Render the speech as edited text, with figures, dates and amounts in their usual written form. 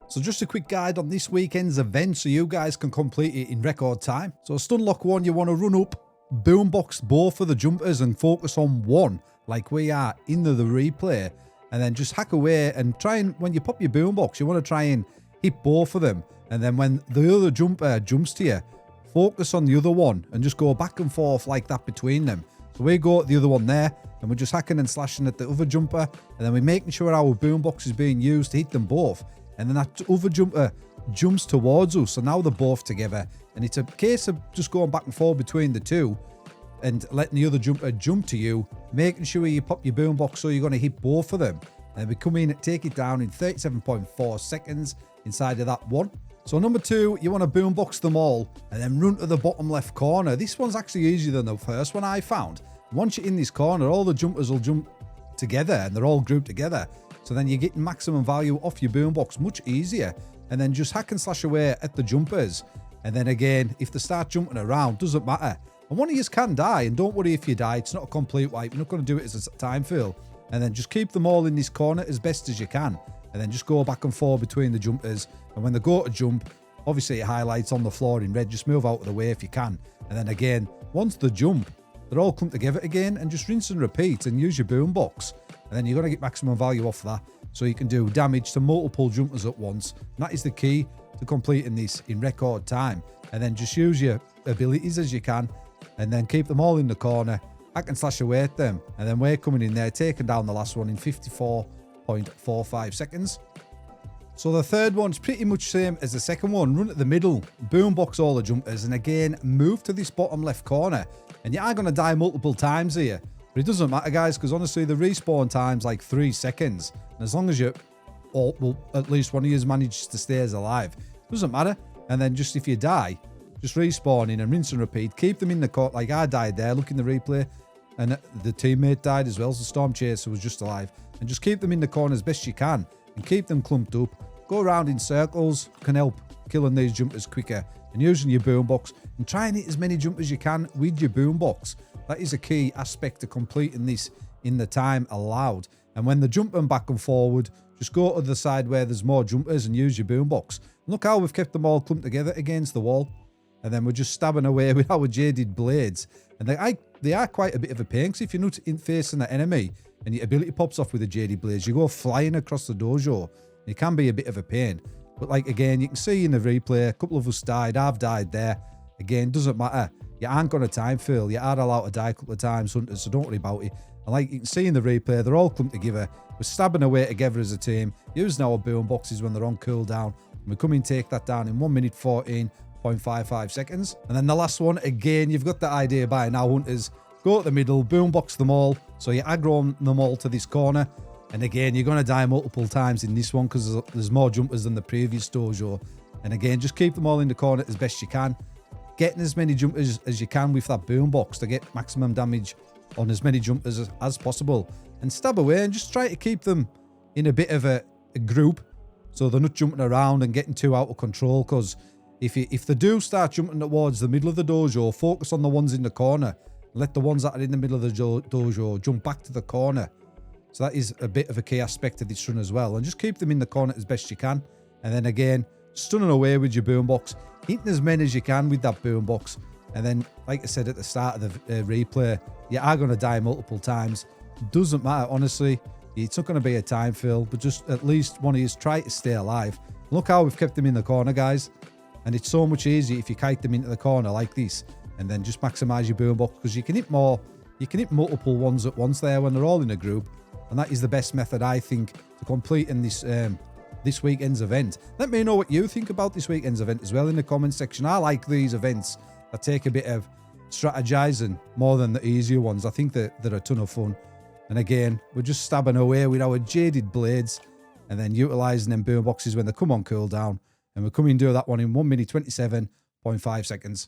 So just a quick guide on this weekend's event so you guys can complete it in record time. So stun lock 1, you want to run up, boombox both of the jumpers and focus on one like we are in the replay, and then just hack away and try and, when you pop your boombox, you want to try and hit both of them, and then when the other jumper jumps to you, focus on the other one and just go back and forth like that between them. So we go at the other one there and we're just hacking and slashing at the other jumper, and then we're making sure our boombox is being used to hit them both, and then that other jumper jumps towards us, so now they're both together, and it's a case of just going back and forth between the two and letting the other jumper jump to you, making sure you pop your boombox so you're going to hit both of them, and we come in and take it down in 37.4 seconds inside of that one. So number 2, you want to boombox them all and then run to the bottom left corner. This one's actually easier than the first one I found. Once you're in this corner, all the jumpers will jump together and they're all grouped together, so then you're getting maximum value off your boombox much easier, and then just hack and slash away at the jumpers, and then again, if they start jumping around, doesn't matter, and one of you can die, and don't worry if you die, it's not a complete wipe, you're not going to do it as a time fill, and then just keep them all in this corner as best as you can, and then just go back and forth between the jumpers, and when they go to jump, obviously it highlights on the floor in red, just move out of the way if you can, and then again, once they jump, they're all clumped together again, and just rinse and repeat and use your boombox, and then you're going to get maximum value off that, so you can do damage to multiple jumpers at once. And that is the key to completing this in record time, and then just use your abilities as you can, and then keep them all in the corner, hack and slash away at them, and then we're coming in there, taking down the last one in 54.45 seconds. So the third one's pretty much same as the second one. Run at the middle, boombox all the jumpers, and again, move to this bottom left corner. And you are going to die multiple times here, but it doesn't matter, guys, because honestly, the respawn time's like 3 seconds. And as long as you, or well, at least one of you manages to stay as alive, it doesn't matter. And then just if you die, just respawn in and rinse and repeat. Keep them in the court, like I died there. Look in the replay, and the teammate died as well, so the storm chaser was just alive. And just keep them in the corner as best you can, and keep them clumped up. Go around in circles, can help killing these jumpers quicker, and using your boombox, and try and hit as many jumpers as you can with your boombox. That is a key aspect to completing this in the time allowed. And when they're jumping back and forward, just go to the side where there's more jumpers and use your boombox. Look how we've kept them all clumped together against the wall, and then we're just stabbing away with our jaded blades, and they are quite a bit of a pain, because if you're not in facing the enemy and your ability pops off with the jaded blades, you go flying across the dojo. It can be a bit of a pain, but like again, you can see in the replay, a couple of us died, I've died there. Again, doesn't matter, you aren't going to time fill, you are allowed to die a couple of times, hunters, so don't worry about it. And like you can see in the replay, they're all clumped together, we're stabbing away together as a team, using our boomboxes when they're on cooldown, and we come in, take that down in 1 minute 14.55 seconds. And then the last one, again, you've got the idea by now, hunters, go to the middle, boombox them all, so you aggro them all to this corner. And again, you're going to die multiple times in this one because there's more jumpers than the previous dojo. And again, just keep them all in the corner as best you can. Getting as many jumpers as you can with that boombox to get maximum damage on as many jumpers as possible. And stab away and just try to keep them in a bit of a group so they're not jumping around and getting too out of control. Because if they do start jumping towards the middle of the dojo, focus on the ones in the corner. Let the ones that are in the middle of the dojo jump back to the corner. So that is a bit of a key aspect of this run as well. And just keep them in the corner as best you can. And then again, stunning away with your boombox. Hitting as many as you can with that boombox. And then, like I said at the start of the replay, you are going to die multiple times. Doesn't matter, honestly. It's not going to be a time fill, but just at least one of you try to stay alive. Look how we've kept them in the corner, guys. And it's so much easier if you kite them into the corner like this. And then just maximize your boombox, because you can hit more. You can hit multiple ones at once there when they're all in a group. And that is the best method, I think, to completing this this weekend's event. Let me know what you think about this weekend's event as well in the comment section. I like these events that take a bit of strategizing more than the easier ones. I think that they're a ton of fun. And again, we're just stabbing away with our jaded blades and then utilizing them boomboxes when they come on cooldown. And we're coming to do that one in 1 minute 27.5 seconds.